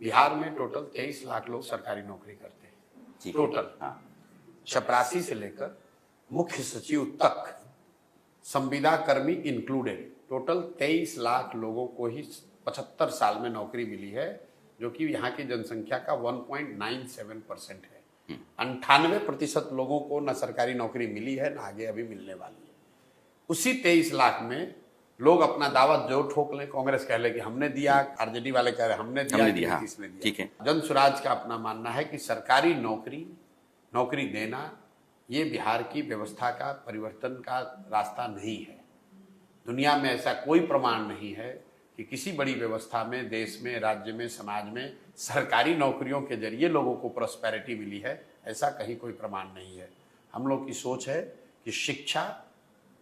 बिहार में टोटल 23 लाख लोग सरकारी नौकरी करते हैं टोटल। हाँ। चपरासी से लेकर मुख्य सचिव तक, संविदा कर्मी इंक्लूडेड, टोटल 23 लाख लोगों को ही 75 साल में नौकरी मिली है, जो कि यहाँ की जनसंख्या का 1.97% है। 98% लोगों को न सरकारी नौकरी मिली है, न आगे अभी मिलने वाली है। उसी 23 लाख में लोग अपना दावा जो ठोक लें, कांग्रेस कह ले कि हमने दिया, आरजेडी वाले कह रहे हमने दिया, नीतीश ने दिया। ठीक है। जन स्वराज का अपना मानना है कि सरकारी नौकरी देना ये बिहार की व्यवस्था का परिवर्तन का रास्ता नहीं है। दुनिया में ऐसा कोई प्रमाण नहीं है कि किसी बड़ी व्यवस्था में, देश में, राज्य में, समाज में सरकारी नौकरियों के जरिए लोगों को प्रॉस्पेरिटी मिली है, ऐसा कहीं कोई प्रमाण नहीं है। हम लोग की सोच है कि शिक्षा,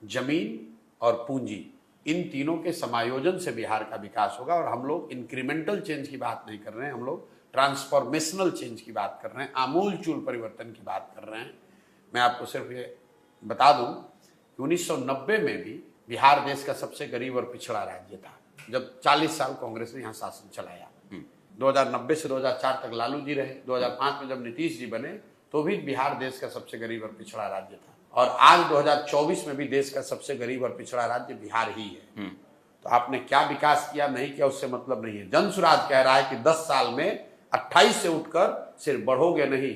जमीन और पूंजी, इन तीनों के समायोजन से बिहार का विकास होगा। और हम लोग इंक्रीमेंटल चेंज की बात नहीं कर रहे हैं, हम लोग ट्रांसफॉर्मेशनल चेंज की बात कर रहे हैं, आमूलचूल परिवर्तन की बात कर रहे हैं। मैं आपको सिर्फ ये बता दूं कि 1990 में भी बिहार देश का सबसे गरीब और पिछड़ा राज्य था, जब 40 साल कांग्रेस ने यहाँ शासन चलाया। 2090 से 2004 तक लालू जी रहे। 2005 में जब नीतीश जी बने तो भी बिहार देश का सबसे गरीब और पिछड़ा राज्य था। और आज 2024 में भी देश का सबसे गरीब और पिछड़ा राज्य बिहार ही है। तो आपने क्या विकास किया, नहीं किया, उससे मतलब नहीं है। जन स्वराज कह रहा है कि 10 साल में 28 से उठकर सिर्फ बढ़ोगे नहीं,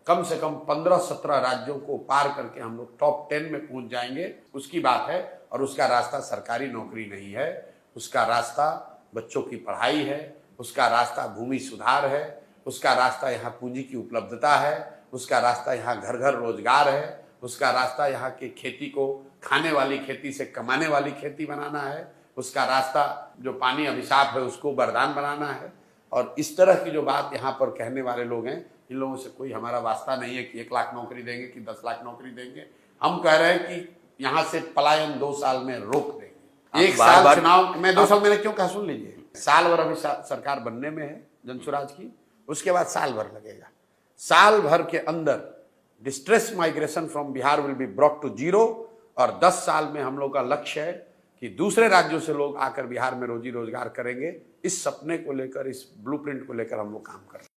कम से कम 15-17 राज्यों को पार करके हम लोग टॉप 10 में पहुंच जाएंगे, उसकी बात है। और उसका रास्ता सरकारी नौकरी नहीं है, उसका रास्ता बच्चों की पढ़ाई है, उसका रास्ता भूमि सुधार है, उसका रास्ता यहाँ पूंजी की उपलब्धता है, उसका रास्ता यहाँ घर घर रोजगार है, उसका रास्ता यहाँ की खेती को खाने वाली खेती से कमाने वाली खेती बनाना है, उसका रास्ता जो पानी अभिशाप है उसको वरदान बनाना है। और इस तरह की जो बात यहाँ पर कहने वाले लोग हैं, इन लोगों से कोई हमारा वास्ता नहीं है कि 1 लाख नौकरी देंगे कि 10 लाख नौकरी देंगे। हम कह रहे हैं कि यहाँ से पलायन 2 साल में रोक देंगे। 1 साल चुनाव में, 2 साल मैंने क्यों कहा, सुन लीजिए, साल भर अभी सरकार बनने में है जन स्वराज की, उसके बाद साल भर लगेगा। साल भर के अंदर distress migration from Bihar will be brought to 0। और 10 साल में हम लोग का लक्ष्य है कि दूसरे राज्यों से लोग आकर बिहार में रोजी रोजगार करेंगे। इस सपने को लेकर, इस ब्लूप्रिंट को लेकर हम लोग काम कर रहे हैं।